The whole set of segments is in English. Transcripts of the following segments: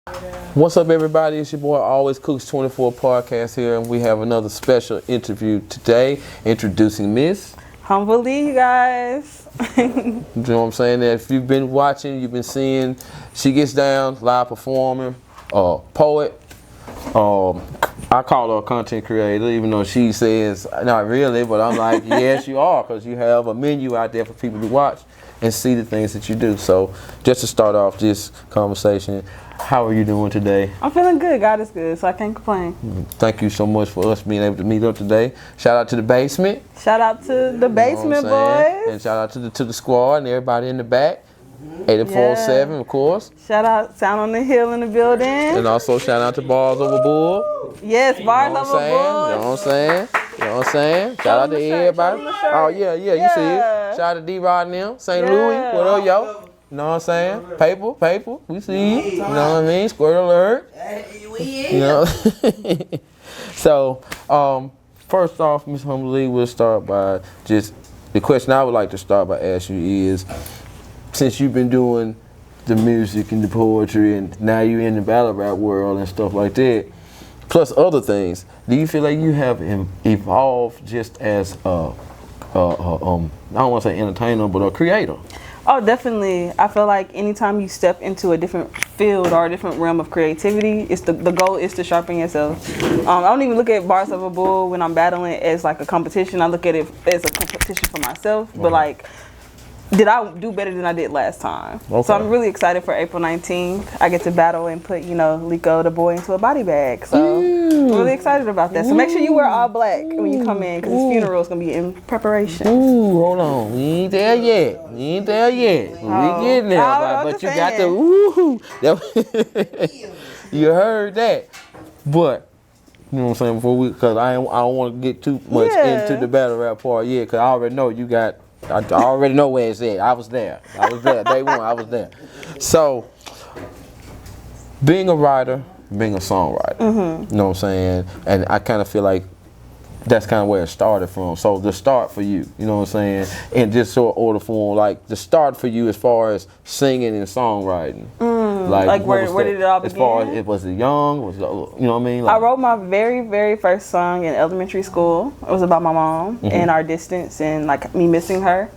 What's up, everybody? It's your boy AlwayzCookz24 podcast here, and we have another special interview today, introducing Miss Humbly, you guys. You know what I'm saying? That if you've been watching, you've been seeing, she gets down, live performer, poet. I call her a content creator, even though she says not really, but I'm like, yes, you are, because you have a menu out there for people to watch and see the things that you do. So, just to start off this conversation, how are you doing today? I'm feeling good. God is good, so I can't complain. Thank you so much for us being able to meet up today. Shout out to the basement. Shout out to the basement boys. And shout out to the squad and everybody in the back. 84-7, of course. Shout out Sound on the Hill in the building. And also shout out to Bars Over Bull. Yes, Bars Over Bull. You know what I'm saying? You know what I'm saying? Shout out to everybody. Oh, yeah, you see it. Shout out to D-Rod and them. St. Louis, what up, yo? You know what I'm saying? Paper, we see you. You know what I mean? Squirt alert. You know? So, first off, Miss Humbly, we'll start by just, the question I would like to start by asking you is, since you've been doing the music and the poetry and now you're in the battle rap world and stuff like that, plus other things, do you feel like you have evolved just as I don't want to say entertainer, but a creator? Oh, definitely. I feel like anytime you step into a different field or a different realm of creativity, it's the goal is to sharpen yourself. I don't even look at Bars of a Bull when I'm battling as like a competition. I look at it as a competition for myself. But like, did I do better than I did last time? Okay. So I'm really excited for April 19th. I get to battle and put, Lico the boy into a body bag. So I'm really excited about that. So make sure you wear all black when you come in, because his funeral is going to be in preparation. Ooh, hold on. We ain't there yet. We getting there. But you got the woo. You heard that. But, you know what I'm saying, because I don't want to get too much into the battle rap part yet, because I already know you got, I already know where it's at. I was there. Day one, I was there. So, being a writer, being a songwriter, you know what I'm saying? And I kind of feel like that's kind of where it started from. So, the start for you, you know what I'm saying? In this sort of order form, like the start for you as far as singing and songwriting. Like where did it all begin? As far as, was it young? Was it, you know what I mean? Like, I wrote my very, very first song in elementary school. It was about my mom and our distance and like me missing her.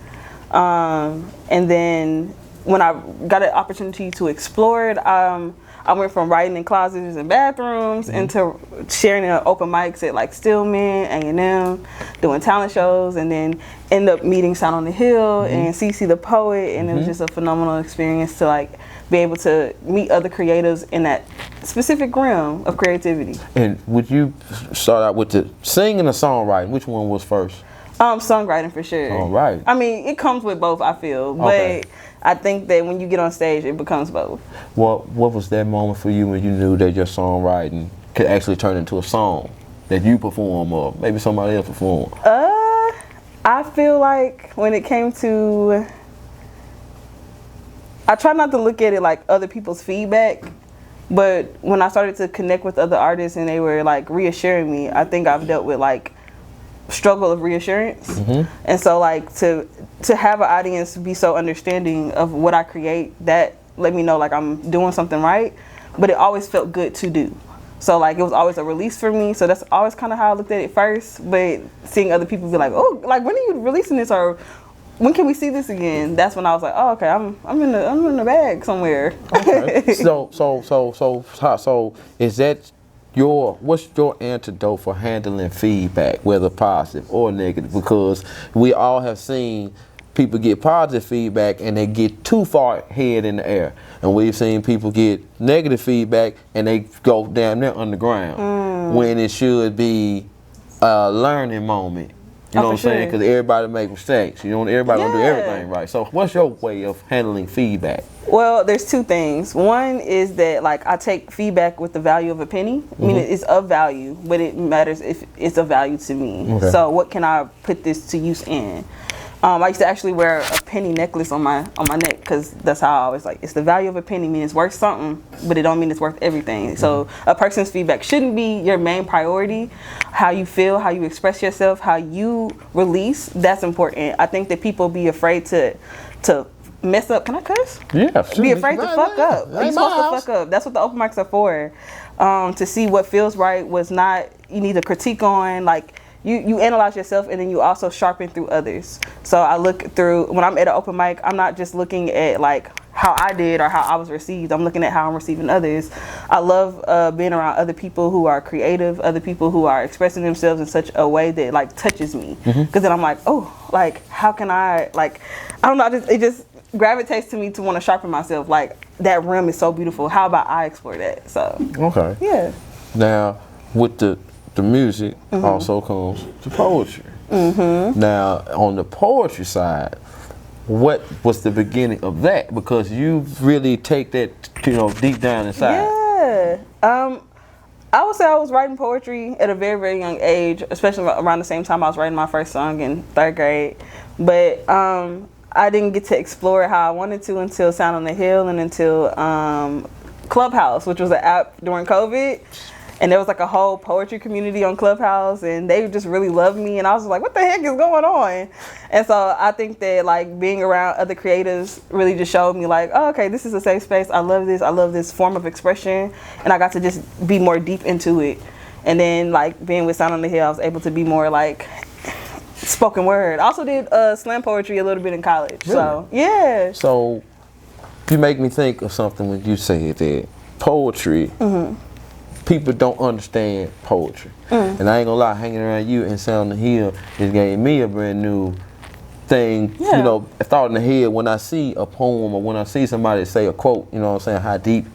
And then when I got an opportunity to explore it, I went from writing in closets and bathrooms into sharing in open mics at like Stillman, A&M, doing talent shows, and then end up meeting Sound on the Hill and CC the poet, and it was just a phenomenal experience to like be able to meet other creators in that specific realm of creativity. And would you start out with the singing or songwriting? Which one was first? Songwriting for sure. All right. I mean, it comes with both, I feel, but I think that when you get on stage, it becomes both. What was that moment for you when you knew that your songwriting could actually turn into a song that you perform or maybe somebody else perform? I feel like when it came to, I try not to look at it like other people's feedback, but when I started to connect with other artists and they were like reassuring me, I think I've dealt with like struggle of reassurance. And so like to have an audience be so understanding of what I create, that let me know like I'm doing something right, but it always felt good to do. So like it was always a release for me. So that's always kind of how I looked at it first. But seeing other people be like, oh, like when are you releasing this, or when can we see this again? That's when I was like, oh, okay, I'm in the bag somewhere. Okay. So is that what's your antidote for handling feedback, whether positive or negative? Because we all have seen people get positive feedback and they get too far head in the air, and we've seen people get negative feedback and they go damn near underground when it should be a learning moment. You know what I'm saying? Because everybody make mistakes. Everybody don't do everything right. So what's your way of handling feedback? Well, there's two things. One is that like I take feedback with the value of a penny. I mean, it's of value, but it matters if it's of value to me. Okay. So what can I put this to use in? I used to actually wear a penny necklace on my neck, because that's how I always like, it's the value of a penny, mean it's worth something, but it don't mean it's worth everything. So a person's feedback shouldn't be your main priority. How you feel, how you express yourself, how you release, that's important. I think that people be afraid to mess up. Can I cuss? Yeah. Be afraid to fuck up. You're supposed to fuck up. That's what the open mics are for. To see what feels right, what's not. You need to critique on, like, you analyze yourself, and then you also sharpen through others. So I look through, when I'm at an open mic, I'm not just looking at like how I did or how I was received. I'm looking at how I'm receiving others. I love being around other people who are creative, other people who are expressing themselves in such a way that like touches me. Because then I'm like, oh, like how can I, like, I don't know, it just gravitates to me to want to sharpen myself. Like, that realm is so beautiful. How about I explore that? So okay. Yeah. Now with the music also comes the poetry. Now on the poetry side, what was the beginning of that? Because you really take that, you know, deep down inside. Yeah. I would say I was writing poetry at a very, very young age, especially around the same time I was writing my first song in 3rd grade. But I didn't get to explore how I wanted to until Sound on the Hill and until Clubhouse, which was an app during COVID. And there was like a whole poetry community on Clubhouse, and they just really loved me. And I was like, what the heck is going on? And so I think that like being around other creatives really just showed me like, oh, okay, this is a safe space. I love this. I love this form of expression. And I got to just be more deep into it. And then like being with Sound on the Hill, I was able to be more like spoken word. I also did slam poetry a little bit in college. Really? So yeah. So you make me think of something when you said that poetry, people don't understand poetry. And I ain't gonna lie, hanging around you and Sound on the Hill just gave me a brand new thing, you know, a thought in the head when I see a poem or when I see somebody say a quote, you know what I'm saying, how deep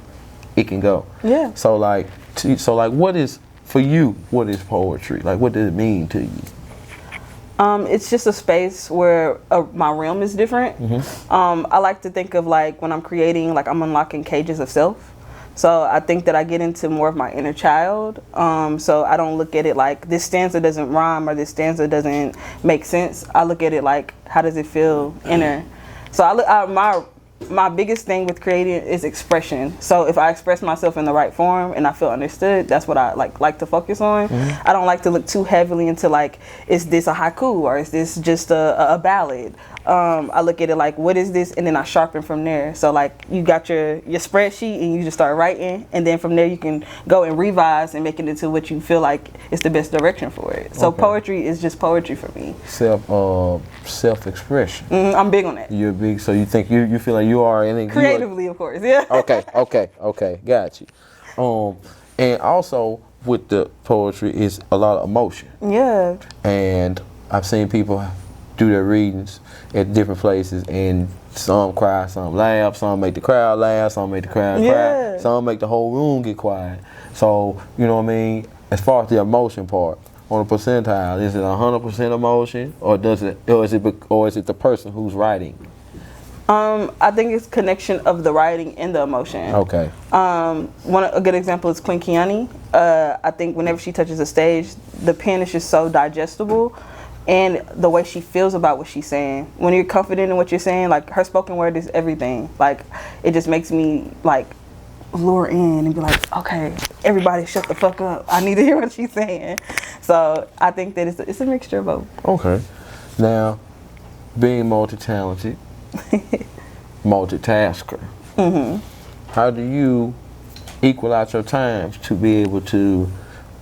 it can go. Yeah. So like, what is, for you, what is poetry? Like, what does it mean to you? It's just a space where my realm is different. I like to think of like when I'm creating, like I'm unlocking cages of self. So I think that I get into more of my inner child. So I don't look at it like this stanza doesn't rhyme or this stanza doesn't make sense. I look at it like, how does it feel inner? So my biggest thing with creating is expression. So if I express myself in the right form and I feel understood, that's what I like to focus on. I don't like to look too heavily into like, is this a haiku or is this just a ballad? I look at it like, what is this? And then I sharpen from there. So like you got your spreadsheet and you just start writing, and then from there you can go and revise and make it into what you feel like is the best direction for it. So poetry is just poetry for me. Self-expression. I'm big on that. You're big, so you think you feel like you are anything creatively, of course. Yeah. Okay, got you. And also with the poetry is a lot of emotion. Yeah. And I've seen people do their readings at different places, and some cry, some laugh, some make the crowd laugh, some make the crowd cry, some make the whole room get quiet. So, you know what I mean? As far as the emotion part, on a percentile, is it 100% emotion, or is it the person who's writing? I think it's connection of the writing and the emotion. Okay. A good example is Queen Kiani. I think whenever she touches a stage, the pen is just so digestible, and the way she feels about what she's saying. When you're confident in what you're saying, like her spoken word is everything. Like it just makes me like lure in and be like, okay, everybody shut the fuck up. I need to hear what she's saying. So I think that it's a mixture of both. Okay. Now, being multi-talented, multitasker, how do you equal out your times to be able to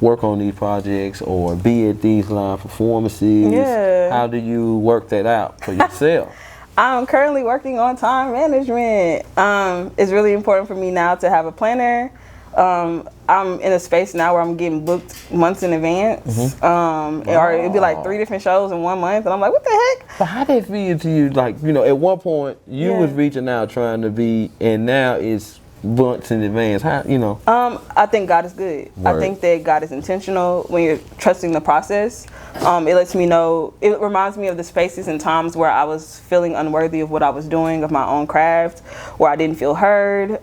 work on these projects or be at these live performances? Yeah. How do you work that out for yourself? I'm currently working on time management. It's really important for me now to have a planner. I'm in a space now where I'm getting booked months in advance. Or it'd be like 3 different shows in 1 month, and I'm like, what the heck? But how did it feel to you? Like, you know, at one point you was reaching out trying to be, and now it's months in advance. How, you know? I think God is good. Word. I think that God is intentional when you're trusting the process. It lets me know, it reminds me of the spaces and times where I was feeling unworthy of what I was doing, of my own craft, where I didn't feel heard,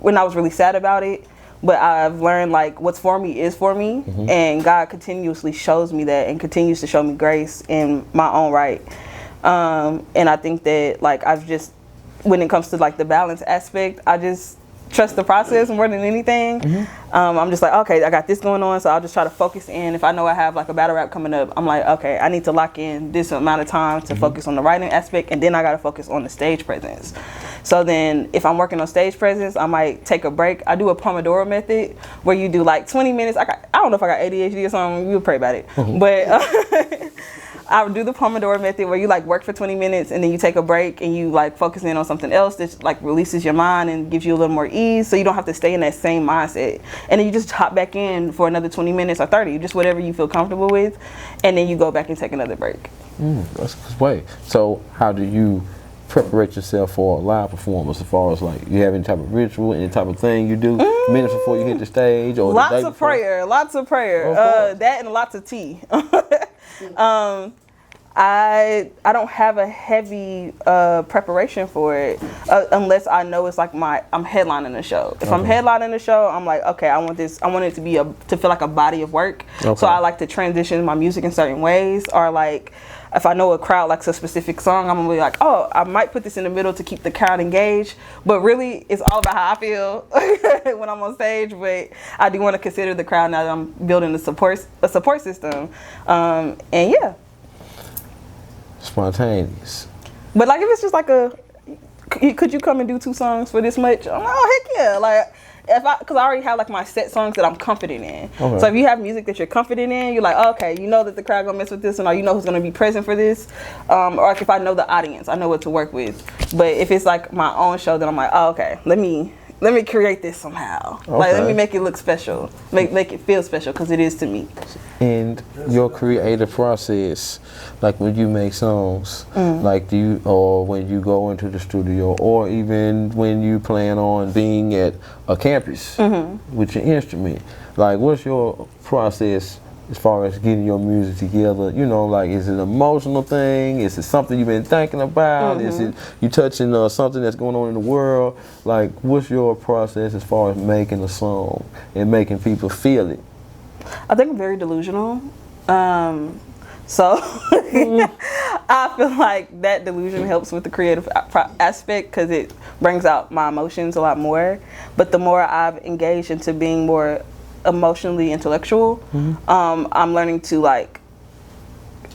when I was really sad about it. But I've learned like what's for me is for me, and God continuously shows me that and continues to show me grace in my own right. And I think that like I've just, when it comes to like the balance aspect, I just trust the process more than anything. I'm just like, okay, I got this going on, so I'll just try to focus in. If I know I have like a battle rap coming up, I'm like, okay, I need to lock in this amount of time to focus on the writing aspect, and then I got to focus on the stage presence. So then if I'm working on stage presence, I might take a break. I do a Pomodoro method where you do like 20 minutes. I don't know if I got ADHD or something. We'll pray about it. But I would do the Pomodoro method where you like work for 20 minutes and then you take a break and you like focus in on something else that like releases your mind and gives you a little more ease, so you don't have to stay in that same mindset. And then you just hop back in for another 20 minutes or 30, just whatever you feel comfortable with, and then you go back and take another break. That's a good way. So how do you preparate yourself for a live performance, as far as like, you have any type of ritual, any type of thing you do minutes before you hit the stage, or lots the day of before? prayer, lots of prayer, that and lots of tea. I don't have a heavy preparation for it unless I know it's like I'm headlining the show. If I'm headlining the show, I'm like, okay, I want it to be to feel like a body of work. So I like to transition my music in certain ways, or like if I know a crowd likes a specific song, I'm gonna be like, oh, I might put this in the middle to keep the crowd engaged. But really, it's all about how I feel when I'm on stage. But I do want to consider the crowd now that I'm building a support system. And yeah. Spontaneous. But like if it's just like could you come and do 2 songs for this much? I'm like, oh heck yeah! Like because I already have like my set songs that I'm confident in. So if you have music that you're confident in, you're like, oh, okay, you know that the crowd gonna mess with this, and or you know who's gonna be present for this, or like if I know the audience, I know what to work with. But if it's like my own show, then I'm like, oh, okay, let me create this somehow. Like let me make it look special, make it feel special, because it is to me. And your creative process, like when you make songs, like or when you go into the studio, or even when you plan on being at a campus with your instrument, like what's your process as far as getting your music together? You know, like, is it an emotional thing? Is it something you've been thinking about? Is it you touching something that's going on in the world? Like, what's your process as far as making a song and making people feel it? I think I'm very delusional. So I feel like that delusion helps with the creative aspect, because it brings out my emotions a lot more. But the more I've engaged into being more emotionally intellectual, I'm learning to like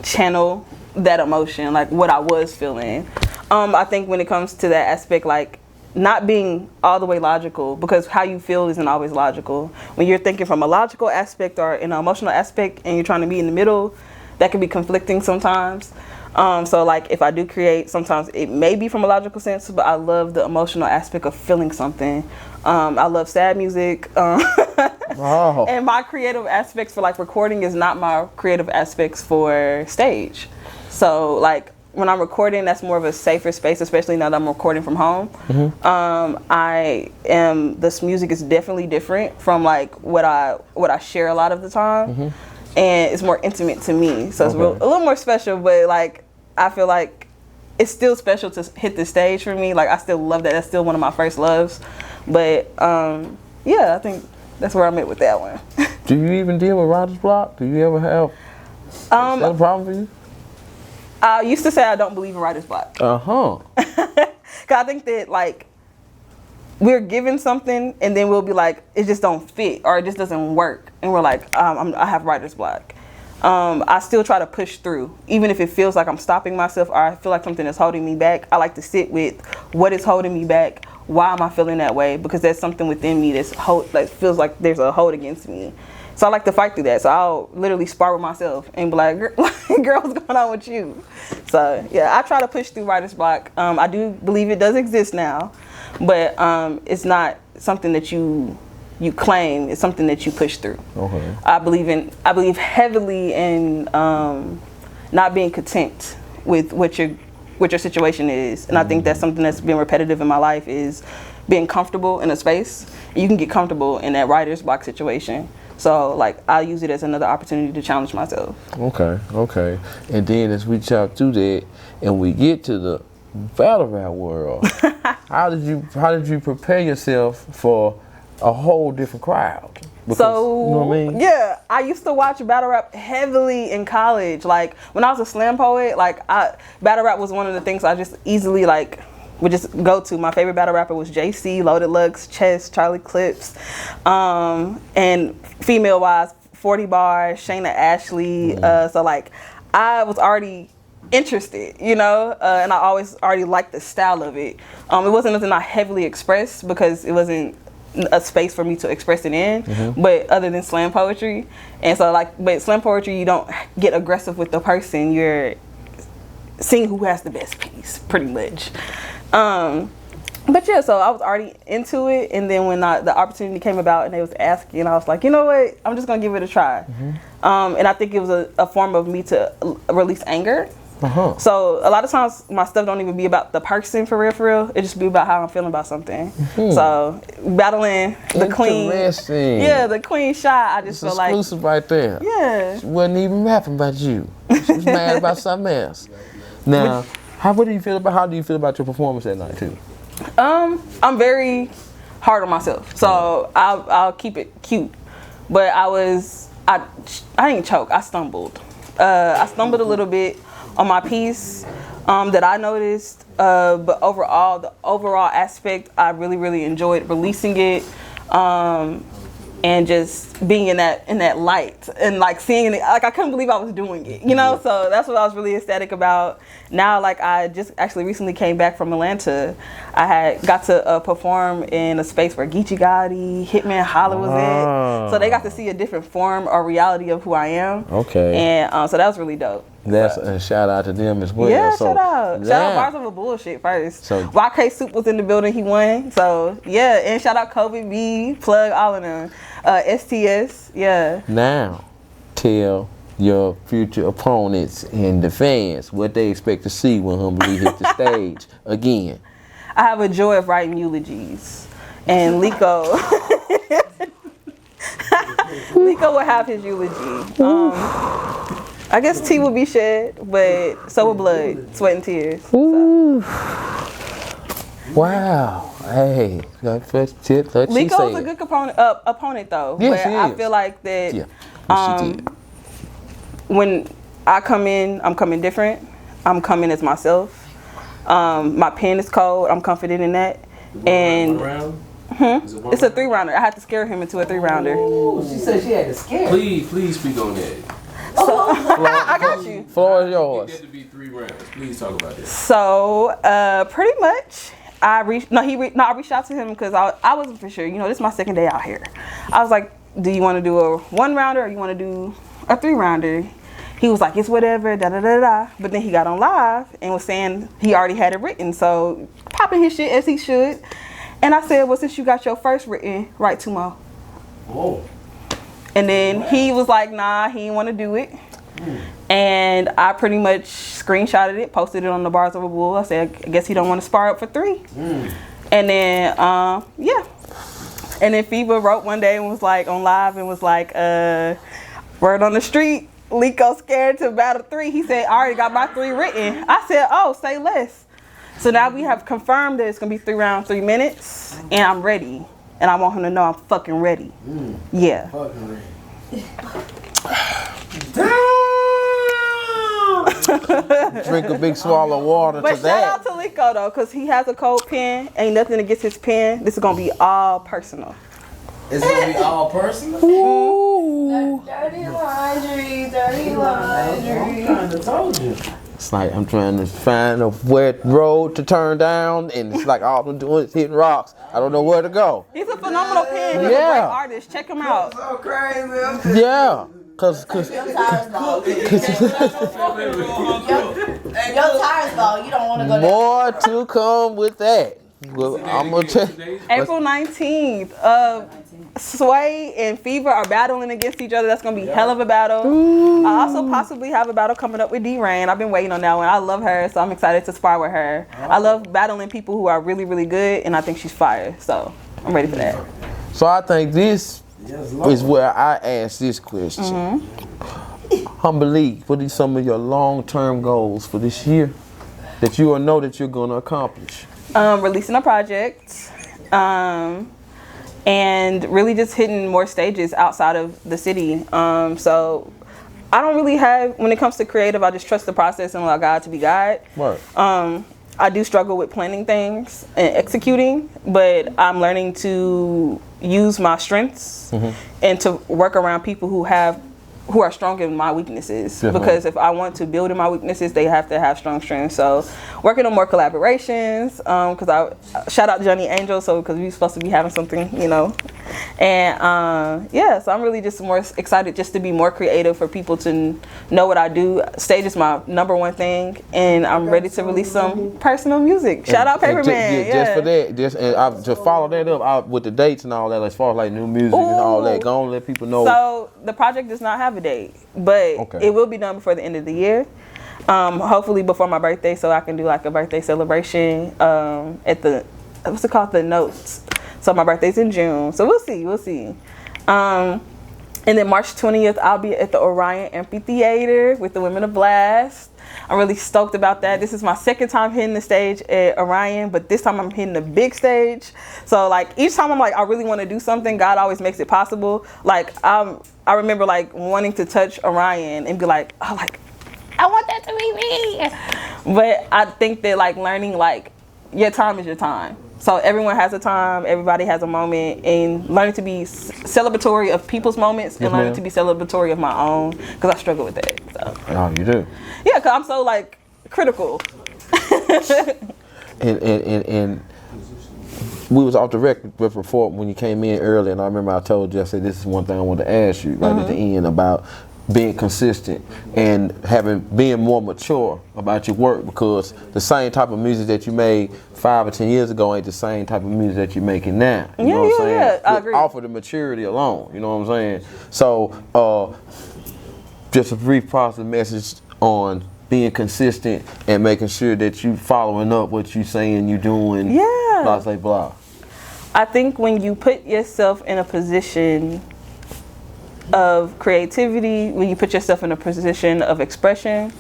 channel that emotion, like what I was feeling. I think when it comes to that aspect, like not being all the way logical, because how you feel isn't always logical. When you're thinking from a logical aspect or an emotional aspect and you're trying to be in the middle, that can be conflicting sometimes. So like if I do create, sometimes it may be from a logical sense, but I love the emotional aspect of feeling something. I love sad music. And my creative aspects for like recording is not my creative aspects for stage. So like when I'm recording, that's more of a safer space, especially now that I'm recording from home. This music is definitely different from like what I share a lot of the time. And it's more intimate to me. So it's a little more special, but like I feel like it's still special to hit the stage for me. Like I still love that. That's still one of my first loves. But yeah, I think that's where I'm at with that one. Do you even deal with writer's block? Do you ever have is that a problem for you? I used to say I don't believe in writer's block. Cause I think that like we're given something and then we'll be like, it just don't fit or it just doesn't work, and we're like, I have writer's block. I still try to push through, even if it feels like I'm stopping myself or I feel like something is holding me back. I like to sit with what is holding me back. Why am I feeling that way? Because there's something within me that feels like there's a hold against me. So I like to fight through that. So I'll literally spar with myself and be like, girl, what's going on with you? So yeah, I try to push through writer's block. I do believe it does exist now, but it's not something that you claim. It's something that you push through. I believe heavily in not being content with what your situation is. And I think that's something that's been repetitive in my life, is being comfortable in a space. You can get comfortable in that writer's block situation. So like I use it as another opportunity to challenge myself. Okay. And then as we chop through that and we get to the battle rap world, how did you prepare yourself for a whole different crowd? Because, so, you know what I mean? Yeah, I used to watch battle rap heavily in college. Like when I was a slam poet, like battle rap was one of the things I just easily like would just go to. My favorite battle rapper was JC, Loaded Lux, Chess, Charlie Clips, and female wise, 40 Bars, Shayna Ashley. So like, I was already interested, you know, and I always already liked the style of it. It wasn't nothing I heavily expressed because it wasn't a space for me to express it in, but other than slam poetry. And so like, but slam poetry, you don't get aggressive with the person, you're seeing who has the best piece, pretty much. But yeah, so I was already into it, and then when the opportunity came about and they was asking, I was like, you know what, I'm just gonna give it a try. And I think it was a form of me to release anger. So a lot of times my stuff don't even be about the person for real. It just be about how I'm feeling about something. So battling the queen, the queen shot, I just feel like exclusive right there. Yeah, She wasn't even rapping about you. She was mad about something else. Now, how do you feel about your performance that night too? I'm very hard on myself, so I'll keep it cute. But I didn't choke. I stumbled. I stumbled a little bit on my piece that I noticed. But overall, the overall aspect, I really enjoyed releasing it. And just being in that light and like seeing it, like I couldn't believe I was doing it, you know. So that's what I was really ecstatic about. Now, like I just actually recently came back from Atlanta. I had got to perform in a space where Geechee Gotti, Hitman Holla was in, so they got to see a different form or reality of who I am. Okay. And so that was really dope. That's a shout out to them as well. Yeah, so, shout out Bars of a Bullshit first. So YK Soup was in the building, he won. So yeah, and shout out Kobe B, plug all of them. STS, yeah. Now, tell your future opponents and the fans what they expect to see when Humbly hit the stage again. I have a joy of writing eulogies, and Liko will have his eulogy. I guess tea will be shed, but so will blood, sweat, and tears. So. Wow. Hey, Liko's a good opponent though. Yes, but I feel like that when I come in, I'm coming different. I'm coming as myself. My pen is cold. I'm confident in that. And it's a 3-rounder. I had to scare him into a 3-rounder. Ooh, she said she had to scare. Please speak on that. So, I got you. Floor is yours. Get to be 3 rounds. Please talk about that. So, pretty much, I reached out to him because I wasn't for sure. You know, this is my second day out here. I was like, do you want to do a 1-rounder or you want to do a 3-rounder? He was like, it's whatever, da da da da. But then he got on live and was saying he already had it written, so popping his shit as he should. And I said, well, since you got your first written, write 2 more. Oh. And then he was like, nah, he didn't want to do it. And I pretty much screenshotted it, posted it on the Bars of a Bull. I said, I guess he don't want to spar up for 3. And then, yeah. And then FIBA wrote one day and was like on live and was like, word on the street, Liko scared to battle 3. He said, I already got my 3 written. I said, oh, say less. So now we have confirmed that it's going to be 3 rounds, 3 minutes, and I'm ready. And I want him to know I'm fucking ready. Yeah. Fucking ready. Drink a big swallow of water but to that. But shout out to Liko though, because he has a cold pen. Ain't nothing against his pen. This is going to be all personal. It's going to be all personal? Ooh. Dirty laundry, dirty laundry. I told you. It's like I'm trying to find a wet road to turn down, and it's like all I'm doing is hitting rocks. I don't know where to go. He's a phenomenal pen. He's a great artist. Check him out. So crazy. Yeah. Cause your tires bald. You don't want to go more to come with that. Well, I'm gonna tell April 19th. Sway and Fever are battling against each other. That's gonna be hell of a battle. I also possibly have a battle coming up with D-Rain. I've been waiting on that one. I love her, so I'm excited to spar with her. I love battling people who are really, really good, and I think she's fire. So I'm ready for that. So I think this is where I ask this question. Humbly, what are some of your long-term goals for this year that you know that you're gonna accomplish? Releasing a project. And really just hitting more stages outside of the city. So I don't really have, when it comes to creative, I just trust the process and allow God to be God. Right. I do struggle with planning things and executing, but I'm learning to use my strengths and to work around people who are strong in my weaknesses. Definitely. Because if I want to build in my weaknesses, they have to have strong strengths. So working on more collaborations, because I shout out Johnny Angel, so because we're supposed to be having something, you know. And yeah, so I'm really just more excited just to be more creative, for people to know what I do. Stage is my number one thing, and I'm ready to release some personal music. Shout out Paperman. Just for that, to follow that up with the dates and all that, as far as like new music and all that, go and let people know. So the project does not have a date, but it will be done before the end of the year. Hopefully before my birthday, so I can do like a birthday celebration at the, what's it called, the Notes. So my birthday's in June, so we'll see. And then March 20th, I'll be at the Orion Amphitheater with the Women of Blast. I'm really stoked about that. This is my second time hitting the stage at Orion, but this time I'm hitting the big stage. So like each time I'm like, I really want to do something, God always makes it possible. Like I remember like wanting to touch Orion and be like, oh, like I want that to be me. But I think that like learning like your time is your time. So everyone has a time, everybody has a moment, and learning to be celebratory of people's moments and learning to be celebratory of my own, because I struggle with that. So. Oh, you do? Yeah, because I'm so like critical. and we was off the record before when you came in early, and I remember I told you, I said, this is one thing I wanted to ask you right at the end about being consistent and being more mature about your work, because the same type of music that you made 5 or 10 years ago ain't the same type of music that you're making now. You know what I'm saying? Yeah, I agree. Off of the maturity alone, you know what I'm saying? So, just a brief positive message on being consistent and making sure that you following up what you saying you doing. Yeah. Blah, blah, blah. I think when you put yourself in a position of creativity, when you put yourself in a position of expression,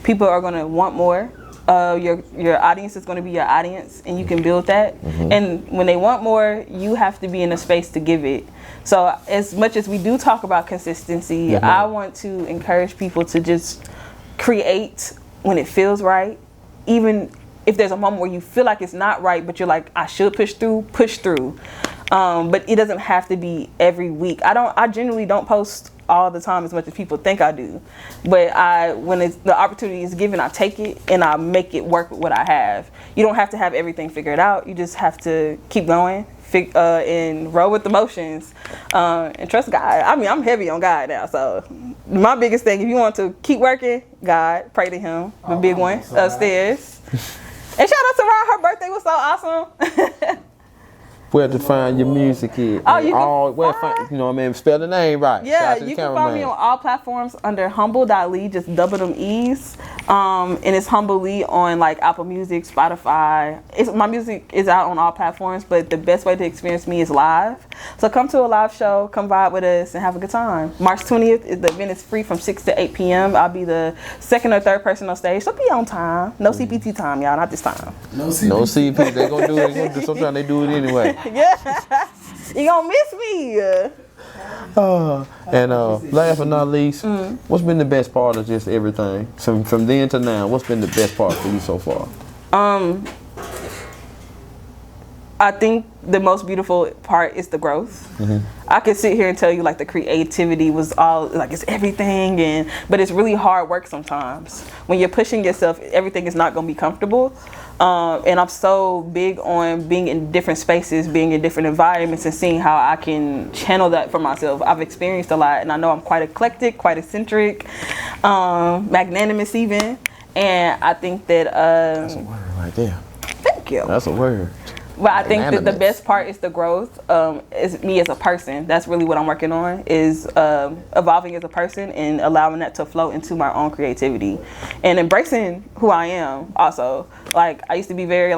people are going to want more. Your audience is going to be your audience, and you can build that. And when they want more, you have to be in a space to give it. So as much as we do talk about consistency, I want to encourage people to just create when it feels right. Even if there's a moment where you feel like it's not right, but you're like, I should push through. But it doesn't have to be every week. I generally don't post all the time as much as people think I do. But when the opportunity is given, I take it and I make it work with what I have. You don't have to have everything figured out. You just have to keep going and roll with the motions and trust God. I mean, I'm heavy on God now. So my biggest thing, if you want to keep working, God, pray to him, the big one upstairs. And shout out to Ron, her birthday was so awesome. Where to find your music is. Oh, you you know what I mean? Spell the name right. Yeah, you can find me on all platforms under humble.lee, just double them E's. And it's Humble Lee on like Apple Music, Spotify. My music is out on all platforms, but the best way to experience me is live. So come to a live show, come vibe with us and have a good time. March 20th, the event is free from 6 to 8 p.m. I'll be the second or third person on stage, so be on time. No CPT time, y'all, not this time. No CPT. No CP, they gonna do it. Sometimes they do it anyway. Yeah, you gonna miss me. And last but not least, what's been the best part of just everything? From then to now, what's been the best part for you so far? I think the most beautiful part is the growth. I could sit here and tell you like the creativity was all like it's everything, but it's really hard work sometimes. When you're pushing yourself, everything is not gonna be comfortable. And I'm so big on being in different spaces, being in different environments, and seeing how I can channel that for myself. I've experienced a lot, and I know I'm quite eclectic, quite eccentric, magnanimous even. And I think that that's a word right there. Thank you. That's a word. But I think that the best part is the growth, is me as a person. That's really what I'm working on, is evolving as a person and allowing that to flow into my own creativity and embracing who I am also. Like I used to be very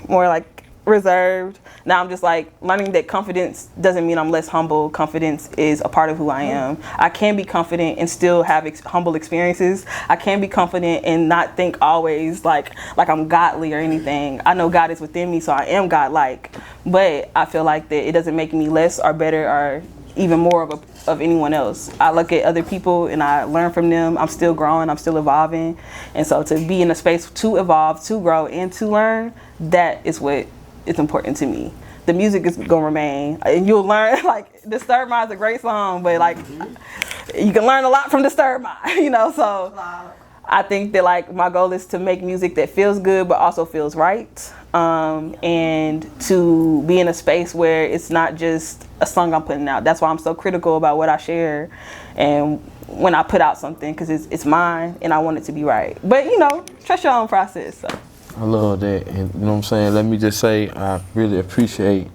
more reserved. Now I'm just like learning that confidence doesn't mean I'm less humble. Confidence is a part of who I am. I can be confident and still have humble experiences. I can be confident and not think always like I'm godly or anything. I know God is within me, so I am godlike. But I feel like that it doesn't make me less or better or even more of anyone else. I look at other people and I learn from them. I'm still growing, I'm still evolving. And so to be in a space to evolve, to grow, and to learn, that is what is important to me. The music is gonna remain, and you'll learn, like, Disturb Mind is a great song, but like, you can learn a lot from Disturb Mind, you know, so. I think that like my goal is to make music that feels good but also feels right, and to be in a space where it's not just a song I'm putting out. That's why I'm so critical about what I share and when I put out something, because it's mine and I want it to be right. But you know, trust your own process. So. I love that, and you know what I'm saying. Let me just say I really appreciate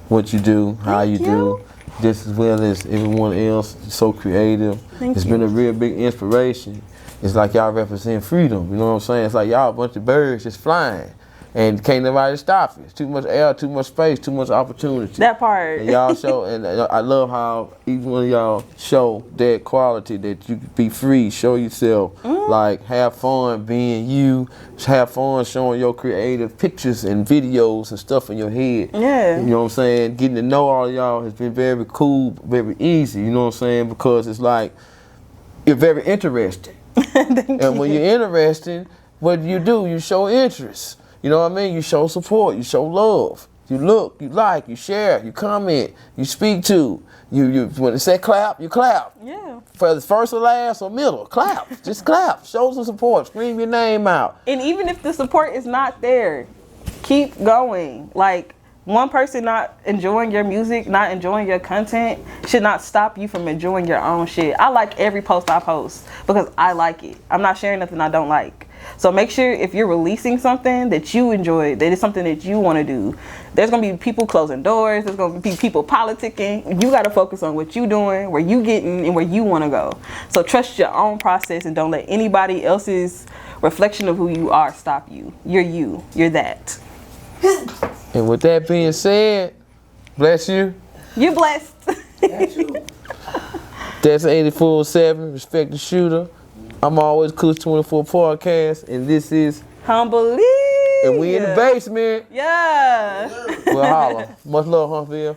what you do, how you do, just as well as everyone else. You're so creative. It's been a real big inspiration. It's like y'all represent freedom, you know what I'm saying? It's like y'all a bunch of birds just flying, and can't nobody stop it. It's too much air, too much space, too much opportunity. That part. And y'all show, and I love how each one of y'all show that quality, that you can be free, show yourself, like have fun being you, have fun showing your creative pictures and videos and stuff in your head. Yeah. You know what I'm saying? Getting to know all y'all has been very cool, very easy, you know what I'm saying? Because it's like, you're very interesting. And when you're interesting, what do? You show interest. You know what I mean? You show support, you show love. You look, you like, you share, you comment, you speak to. You when it say clap, you clap. Yeah. For the first or last or middle, clap. Just clap. Show some support. Scream your name out. And even if the support is not there, keep going. Like, one person not enjoying your music, not enjoying your content should not stop you from enjoying your own shit. I like every post I post because I like it. I'm not sharing nothing I don't like. So make sure if you're releasing something that you enjoy, that is something that you want to do. There's going to be people closing doors. There's going to be people politicking. You got to focus on what you're doing, where you getting, and where you want to go. So trust your own process and don't let anybody else's reflection of who you are stop you. You're you. You're that. And with that being said, bless you. You blessed. That's 84.7, Respect the Shooter. I'm AlwayzCookz24 podcast, and this is Humbly. And we in the basement. Yeah. Well, holla. Much love, Huntsville.